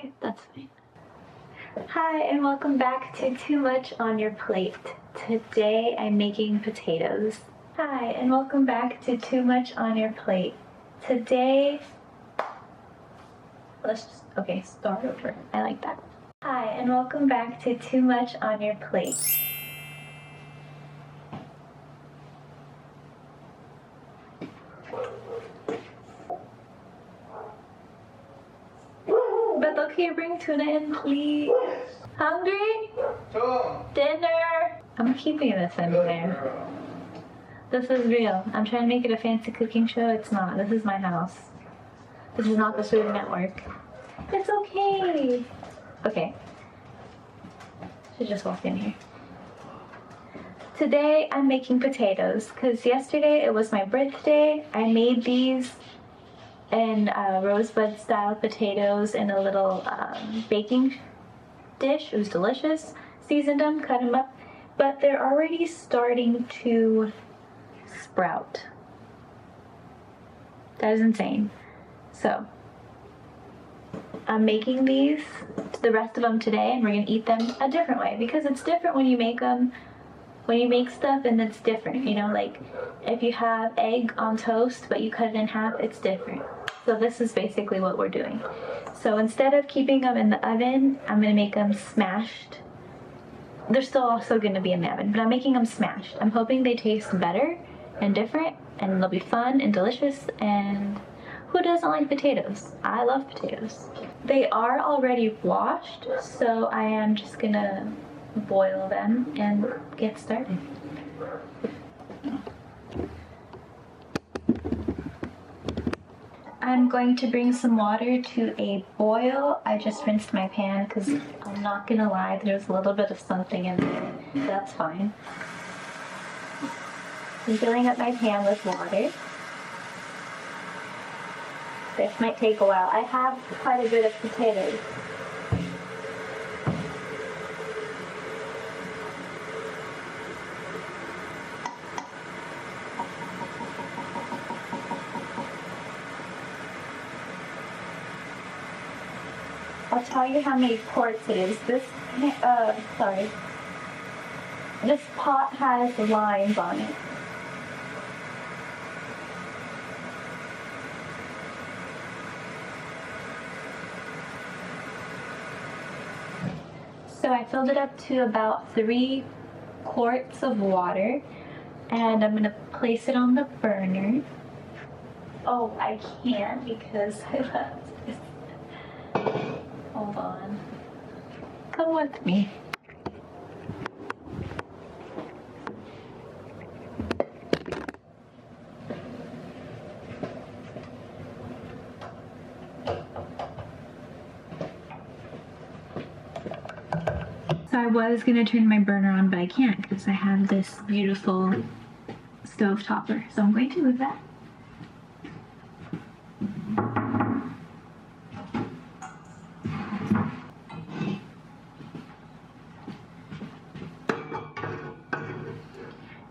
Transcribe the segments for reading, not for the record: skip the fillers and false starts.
Okay, that's fine. Hi, and welcome back to Too Much on Your Plate. Today I'm making potatoes. Hi, and welcome back to Too Much on Your Plate. Today, start over. I like that. Hi, and welcome back to Too Much on Your Plate. But okay, bring tuna in, please. Hungry? Dinner. I'm keeping this in there. This is real. I'm trying to make it a fancy cooking show. It's not. This is my house. This is not the Food Network. It's okay. Okay. Should just walk in here. Today I'm making potatoes because yesterday it was my birthday. I made these in rosebud style potatoes in a little baking dish. It was delicious. Seasoned them, cut them up, but they're already starting to sprout. That is insane. So I'm making these, the rest of them today, and we're gonna eat them a different way because it's different when you make them. When you make stuff and it's different, you know, like if you have egg on toast but you cut it in half, it's different. So this is basically what we're doing. So instead of keeping them in the oven, I'm gonna make them smashed. They're still also gonna be in the oven, but I'm making them smashed. I'm hoping they taste better and different and they'll be fun and delicious, and who doesn't like potatoes? I love potatoes. They are already washed, so I am just gonna boil them and get started. I'm going to bring some water to a boil. I just rinsed my pan because I'm not gonna lie, there's a little bit of something in there. That's fine. I'm filling up my pan with water. This might take a while. I have quite a bit of potatoes. I'll tell you how many quarts it is. This pot has lines on it. So I filled it up to about 3 quarts of water, and I'm gonna place it on the burner. Oh, I can't because I left this. Hold on. Come with me. So I was gonna turn my burner on, but I can't because I have this beautiful stove topper. So I'm going to move that.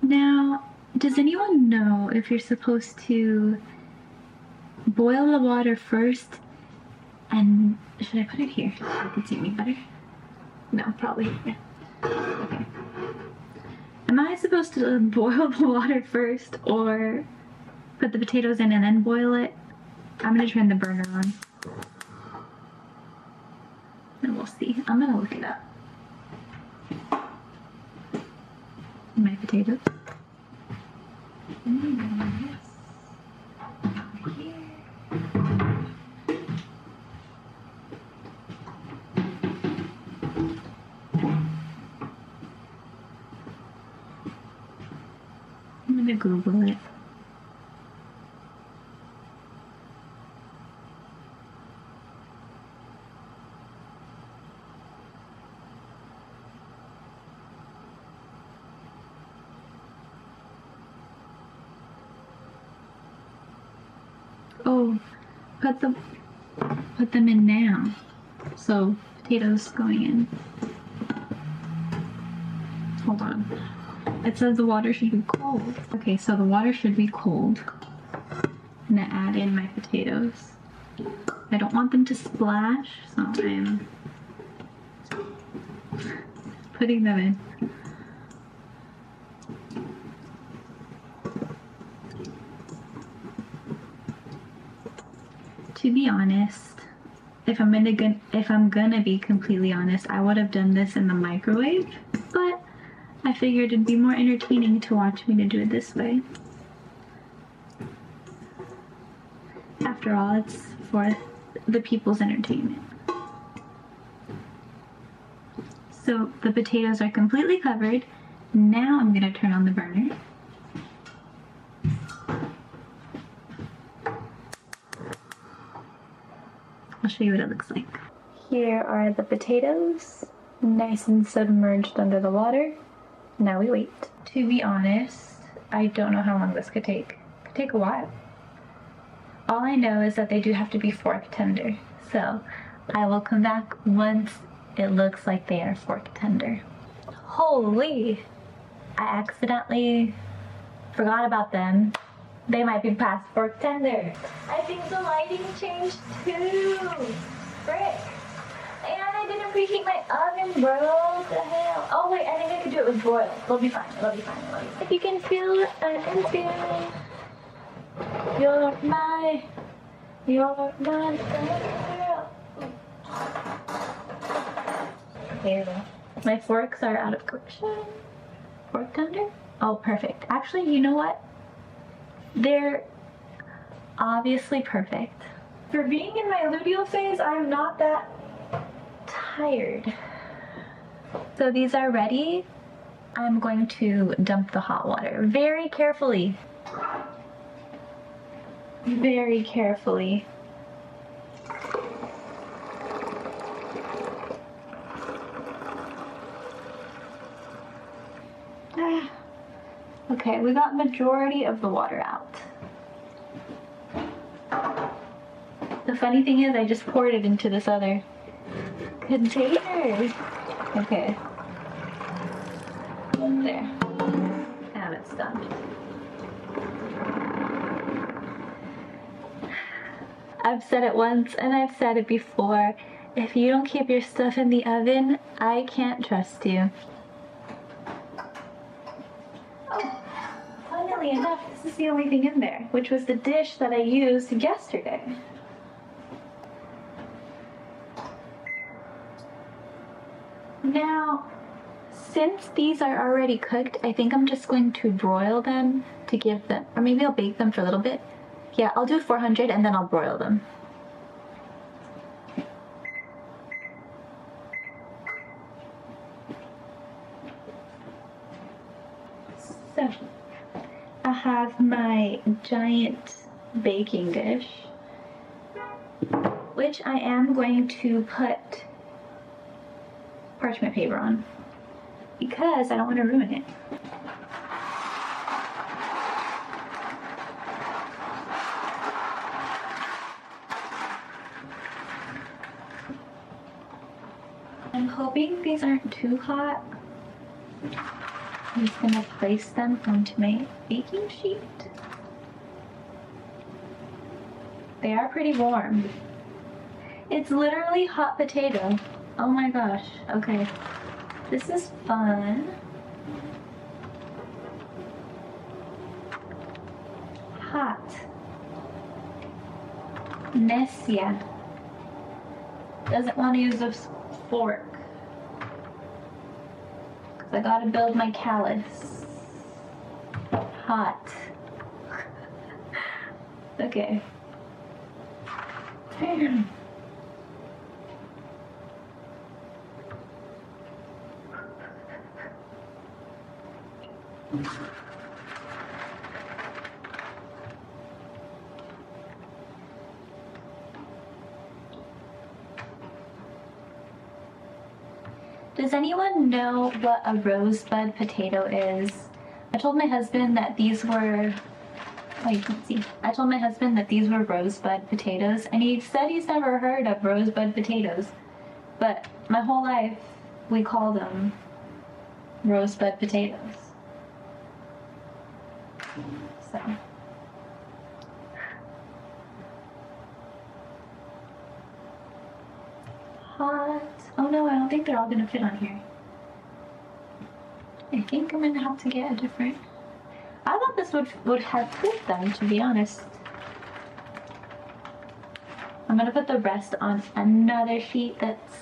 Now, does anyone know if you're supposed to boil the water first and should I put it here so you can see me better? No, probably here. Okay. Am I supposed to boil the water first or put the potatoes in and then boil it? I'm gonna turn the burner on. And we'll see. I'm gonna look it up. My potatoes. I'm gonna Google it. Oh, put them in now. So potatoes going in. Hold on. It says the water should be cold. Okay, so the water should be cold. I'm gonna add in my potatoes. I don't want them to splash, so I'm putting them in. To be honest, if I'm gonna be completely honest, I would have done this in the microwave, but I figured it'd be more entertaining to watch me to do it this way. After all, it's for the people's entertainment. So the potatoes are completely covered. Now I'm gonna turn on the burner. I'll show you what it looks like. Here are the potatoes, nice and submerged under the water. Now we wait. To be honest, I don't know how long this could take. It could take a while. All I know is that they do have to be fork tender. So I will come back once it looks like they are fork tender. Holy! I accidentally forgot about them. They might be past fork tender. I think the lighting changed too. Frick. And I didn't preheat my oven, bro. What the hell? Oh wait, I think I could do it with broil. It'll be fine. It'll be fine. It'll be fine. If you can feel it, I can feel it. You're my girl. There you go. My forks are out of collection. Fork tender? Oh, perfect. Actually, you know what? They're obviously perfect. For being in my luteal phase, I'm not that tired. So these are ready. I'm going to dump the hot water very carefully. Very carefully. Okay, we got majority of the water out. The funny thing is I just poured it into this other container. Okay. There. Now it's done. I've said it once and I've said it before. If you don't keep your stuff in the oven, I can't trust you. Oh, funnily enough, this is the only thing in there, which was the dish that I used yesterday. Now, since these are already cooked, I think I'm just going to broil them to give them, or maybe I'll bake them for a little bit. Yeah, I'll do 400 and then I'll broil them. So, I have my giant baking dish, which I am going to put parchment paper on because I don't want to ruin it. I'm hoping these aren't too hot. I'm just going to place them onto my baking sheet. They are pretty warm. It's literally hot potato. Oh my gosh. Okay. This is fun. Hot. Nesia doesn't want to use a fork. Because I gotta build my callus. Hot. Okay. Does anyone know what a rosebud potato is? I told my husband that these were, oh, you can't see. I told my husband that these were rosebud potatoes, and he said he's never heard of rosebud potatoes. But my whole life, we call them rosebud potatoes. So. hot. Oh no, I don't think they're all gonna fit on here. I think I'm gonna have to get a different. I thought this would have fit them, to be honest. I'm gonna put the rest on another sheet that's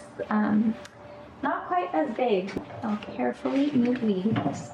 not quite as big. I'll carefully move these.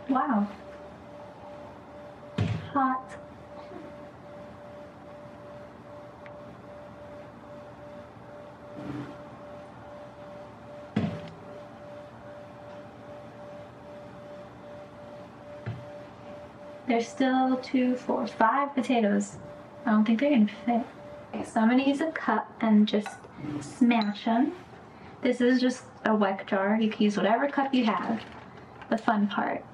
Wow. Hot. There's still 2, 4, 5 potatoes. I don't think they're gonna fit. Okay, so I'm gonna use a cup and just smash them. This is just a weck jar. You can use whatever cup you have. The fun part.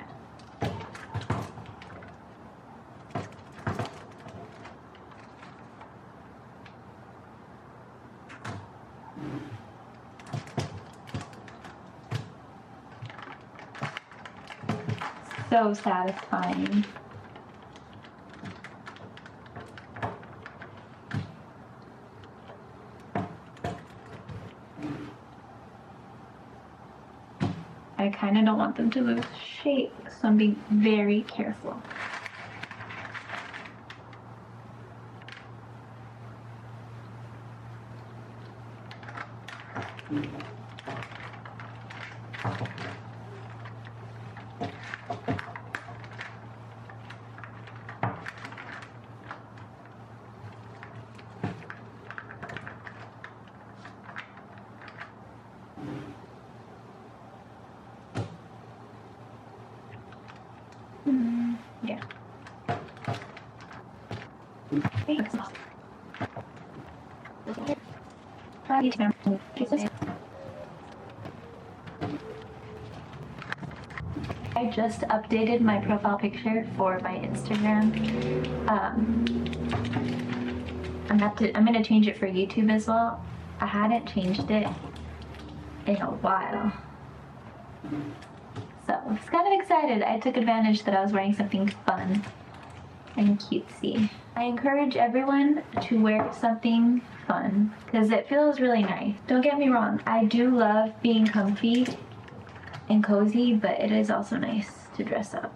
So satisfying. I kind of don't want them to lose shape, so I'm being very careful. Yeah. I just updated my profile picture for my Instagram. I'm gonna change it for YouTube as well. I hadn't changed it in a while. So I was kind of excited. I took advantage that I was wearing something fun and cutesy. I encourage everyone to wear something fun because it feels really nice. Don't get me wrong, I do love being comfy and cozy, but it is also nice to dress up.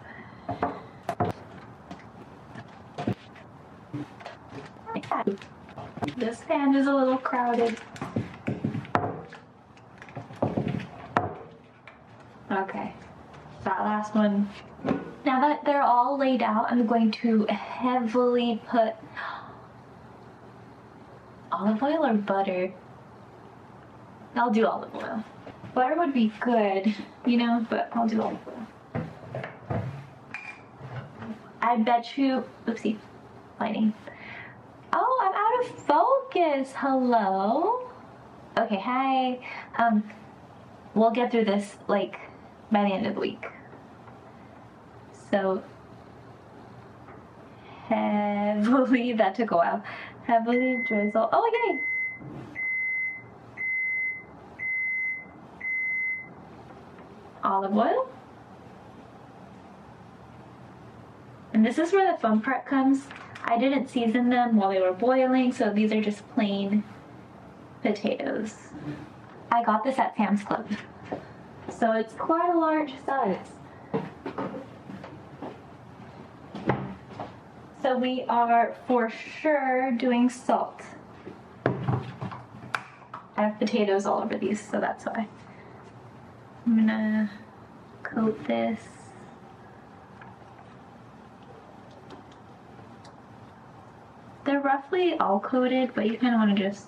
This pan is a little crowded. Okay, that last one. Now that they're all laid out, I'm going to heavily put olive oil or butter. I'll do olive oil. Butter would be good, you know, but I'll do olive oil. I bet you, oopsie, lighting. Oh, I'm out of focus. Hello. Okay, hi. We'll get through this like by the end of the week. So heavily, that took a while. Heavily drizzle. Oh, yay! Olive oil. And this is where the fun part comes. I didn't season them while they were boiling, so these are just plain potatoes. I got this at Sam's Club, so it's quite a large size. So we are for sure doing salt. I have potatoes all over these, so that's why. I'm gonna coat this. They're roughly all coated, but you kind of want to just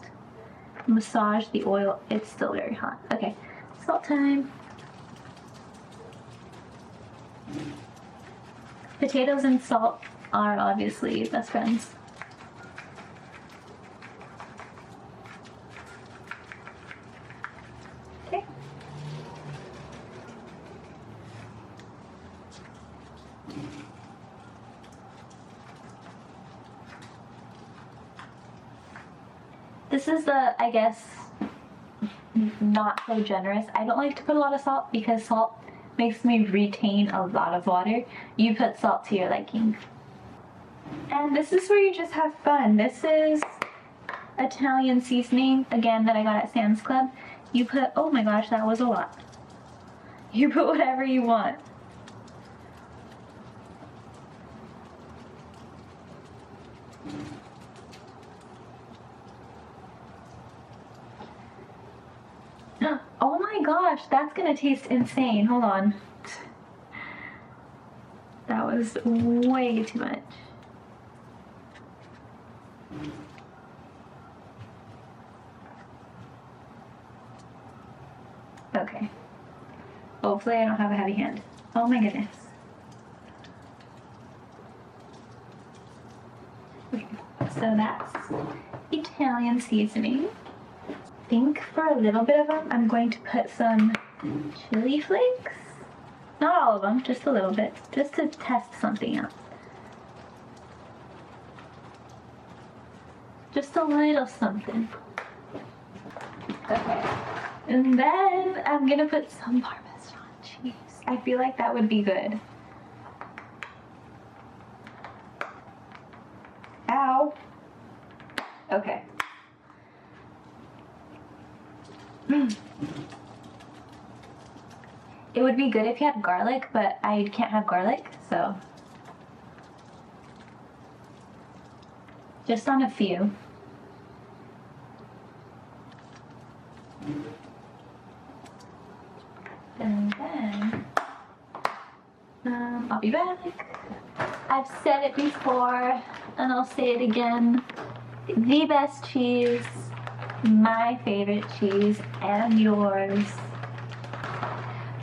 massage the oil. It's still very hot. Okay, salt time. Potatoes and salt are obviously best friends. This is the, I guess, not so generous. I don't like to put a lot of salt because salt makes me retain a lot of water. You put salt to your liking. And this is where you just have fun. This is Italian seasoning, again, that I got at Sam's Club. You put, oh my gosh, that was a lot. You put whatever you want. Oh my gosh, that's gonna taste insane. Hold on. That was way too much. Okay. Hopefully I don't have a heavy hand. Oh my goodness. Okay, so that's Italian seasoning. I think for a little bit of them, I'm going to put some chili flakes. Not all of them, just a little bit, just to test something out. Just a little something. Okay. And then I'm gonna put some Parmesan cheese. I feel like that would be good. Ow. Okay. It would be good if you had garlic, but I can't have garlic, so. Just on a few. And then, I'll be back. I've said it before, and I'll say it again. The best cheese, my favorite cheese, and yours.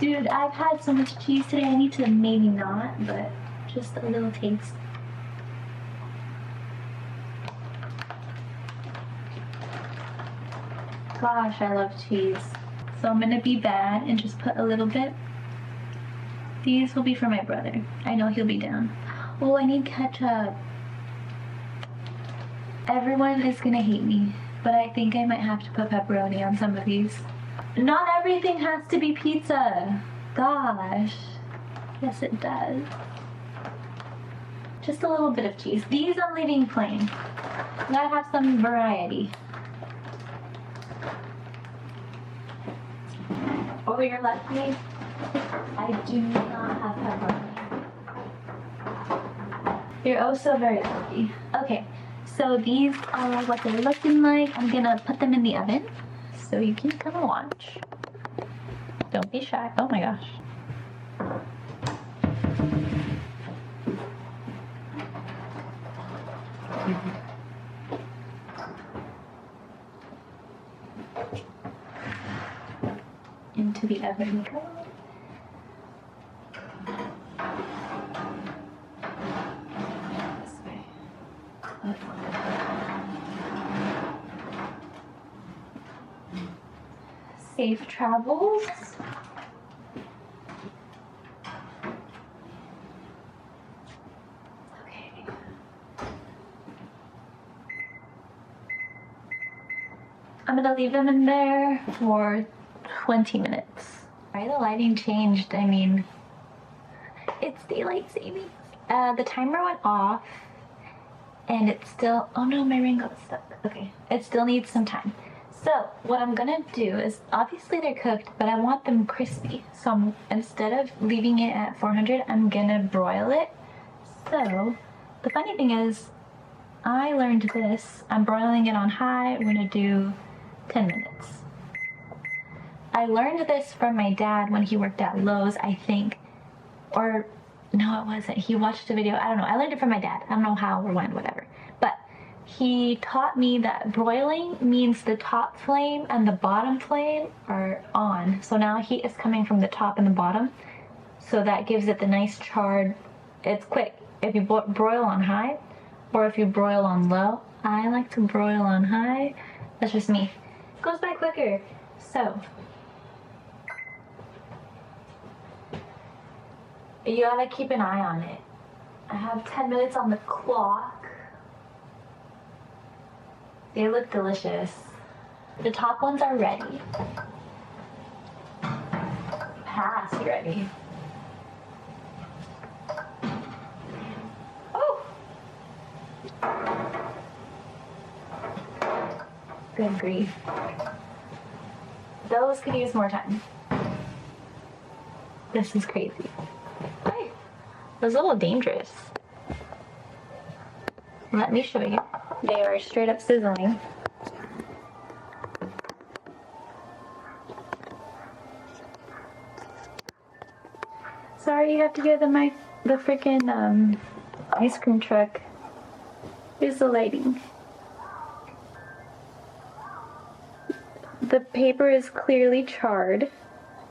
Dude, I've had so much cheese today, I need to maybe not, but just a little taste. Gosh, I love cheese. So I'm gonna be bad and just put a little bit. These will be for my brother. I know he'll be down. Oh, I need ketchup. Everyone is gonna hate me, but I think I might have to put pepperoni on some of these. Not everything has to be pizza. Gosh. Yes, it does. Just a little bit of cheese. These I'm leaving plain. Gotta have some variety. Over your left knee, I do not have pepperoni. You're oh so very lucky. Okay, so these are what they're looking like. I'm gonna put them in the oven so you can come and watch. Don't be shy. Oh my gosh. Into the oven we go. This way. Safe travels. Okay. I'm gonna leave them in there for 20 minutes. Right, the lighting changed. I mean, it's daylight savings. The timer went off and it's still, oh no, my ring got stuck. Okay, it still needs some time. So what I'm gonna do is, obviously they're cooked, but I want them crispy. So instead of leaving it at 400, I'm gonna broil it. So the funny thing is, I learned this. I'm broiling it on high. I'm gonna do 10 minutes. I learned this from my dad when he worked at Lowe's, I think. Or, no, it wasn't. He watched a video. I don't know. I learned it from my dad. I don't know how or when, whatever. But he taught me that broiling means the top flame and the bottom flame are on. So now heat is coming from the top and the bottom. So that gives it the nice charred. It's quick. If you broil on high or if you broil on low. I like to broil on high. That's just me. It goes by quicker. So you gotta keep an eye on it. I have 10 minutes on the clock. They look delicious. The top ones are ready. Past ready. Oh! Good grief. Those could use more time. This is crazy. Hey, it was a little dangerous. Let me show you. They are straight up sizzling. Sorry, you have to get the freaking ice cream truck. Here's the lighting. The paper is clearly charred,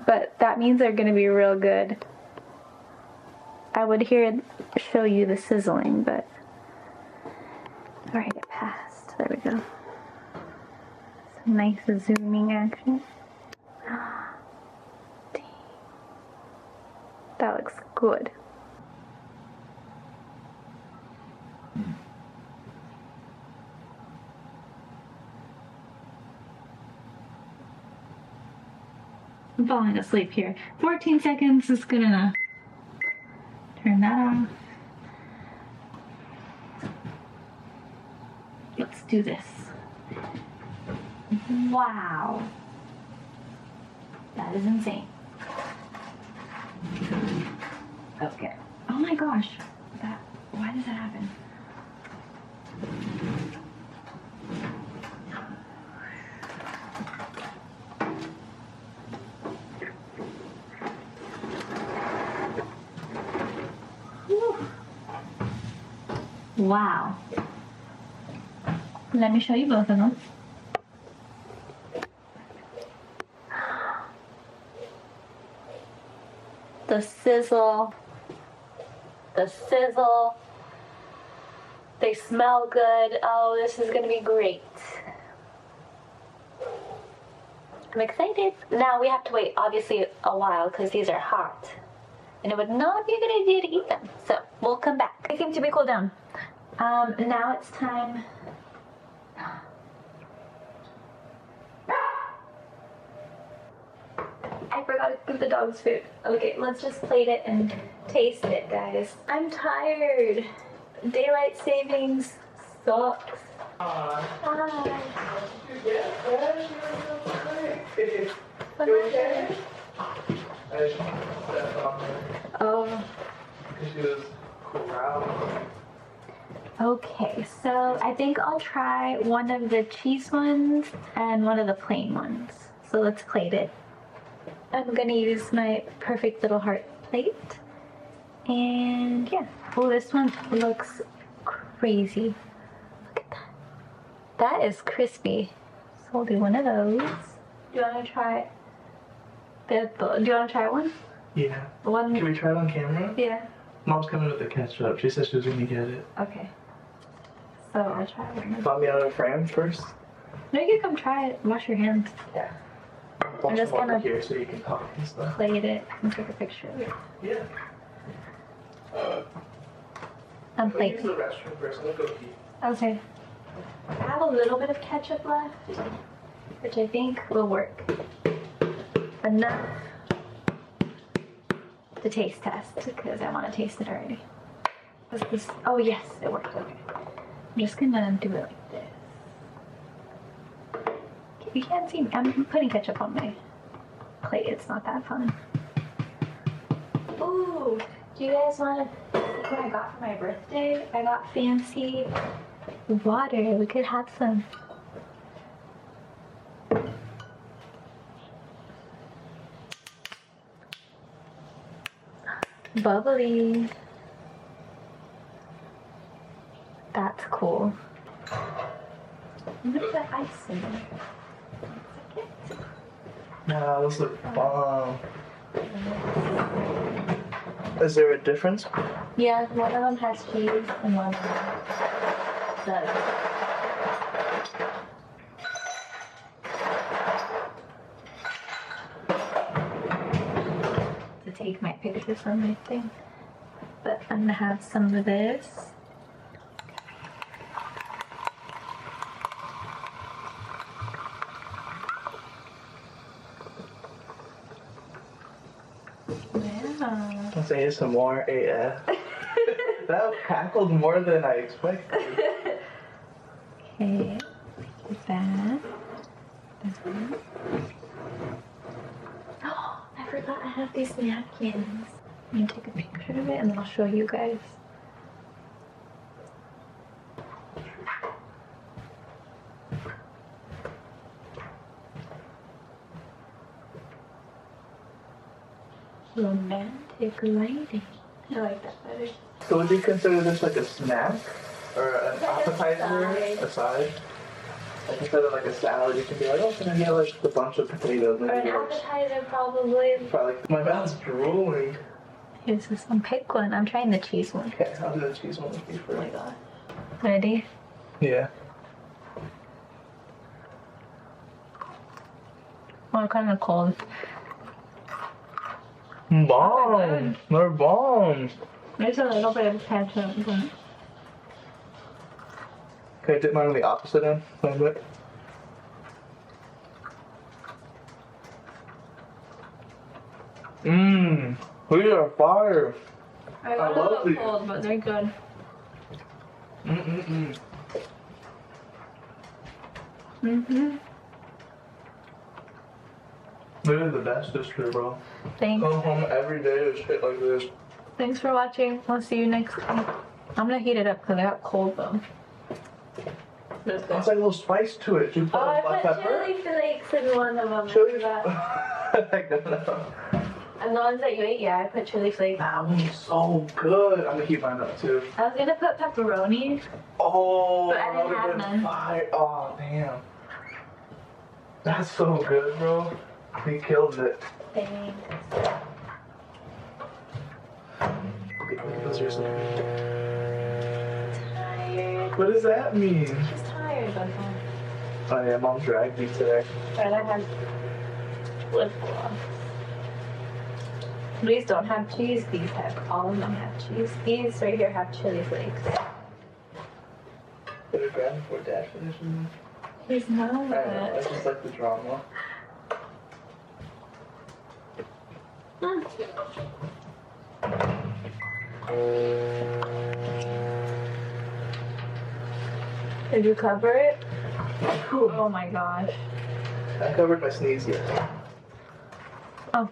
but that means they're gonna be real good. I would show you the sizzling, but alright, it passed. There we go. Some nice zooming action. Dang. That looks good. I'm falling asleep here. 14 seconds is good enough. Turn that off. Let's do this. Wow. That is insane. Okay. Oh my gosh. Why does that happen? Wow. Let me show you both of them. The sizzle. The sizzle. They smell good. Oh, this is gonna be great. I'm excited. Now we have to wait, obviously, a while because these are hot. And it would not be a good idea to eat them. So we'll come back. They seem to be cooled down. Now it's time. I forgot to give the dogs food. Okay, let's just plate it and taste it, guys. I'm tired. Daylight savings sucks. Hi. Oh. She was corralled. Okay, so I think I'll try one of the cheese ones and one of the plain ones. So let's plate it. I'm gonna use my perfect little heart plate. And yeah. Oh, this one looks crazy. Look at that. That is crispy. So we'll do one of those. Do you wanna try do you wanna try one? Yeah. One. Can we try it on camera? Yeah. Mom's coming with the ketchup. She said she was gonna get it. Okay. So I'll try one. Want me out of the frame first? No, you can come try it. Wash your hands. Yeah. I'm just gonna here so you can talk and stuff. plate it and take a picture of it. Yeah. I'm Use plating. the restroom first. I'm gonna go pee. Okay. I have a little bit of ketchup left, which I think will work. Enough to taste test, because I want to taste it already. What's this? Oh yes, it worked. Okay. I'm just gonna do it like this. You can't see me. I'm putting ketchup on my plate. It's not that fun. Ooh, do you guys want to see what I got for my birthday? I got fancy water. We could have some. Bubbly. That's cool. I'm gonna put ice in there. Nah, those look bomb. Is there a difference? Yeah, one of them has cheese and one of them does. To take my picture from my thing. But I'm gonna have some of this. Let's say some more AF. That cackled more than I expected. Okay, that. Oh, I forgot I have these napkins. I'm gonna take a picture of it and then I'll show you guys. Romantic lighting. I like that better. So would you consider this like a snack? Or an appetizer? A side? Like instead of like a salad, you can be like, oh, can I get like a bunch of potatoes? Or an appetizer, probably. Probably. My mouth's drooling. Here's this one. Pick one. I'm trying the cheese one. Okay, I'll do the cheese one with you Oh my first. god. Ready? Yeah. Oh, kind of cold. Bomb! They're bombs! There's a little bit of ketchup. But... Can I dip mine on the opposite end? A little bit? Mmm. We are fire. I love love these. cold, but they're good. Mm-mm-mm. Mm-hmm. They're the best this year, bro. Thanks. Come home every day with shit like this. Thanks for watching. We'll see you next week. I'm gonna heat it up because I got cold though. It's like a little spice to it. You put Oh, I black put pepper. chili flakes in one of them. Chili. I I don't know. And the ones that you ate, yeah, I put chili flakes. That one's so good. I'm gonna heat mine up too. I was gonna put pepperoni. Oh, But I didn't that would've have been none. fire. Oh, damn. That's so good, bro. He killed it. Thanks. Those are so good. Tired. What does that mean? She's tired, but Oh yeah, mom dragged me today. but I have lip gloss. These don't have cheese. These have, all of them have cheese. These right here have chili flakes. Did I grab before dad finishes? He's not. I don't know. I just like the drama. Did you cover it? Oh my gosh. I covered my sneeze yet. Oh.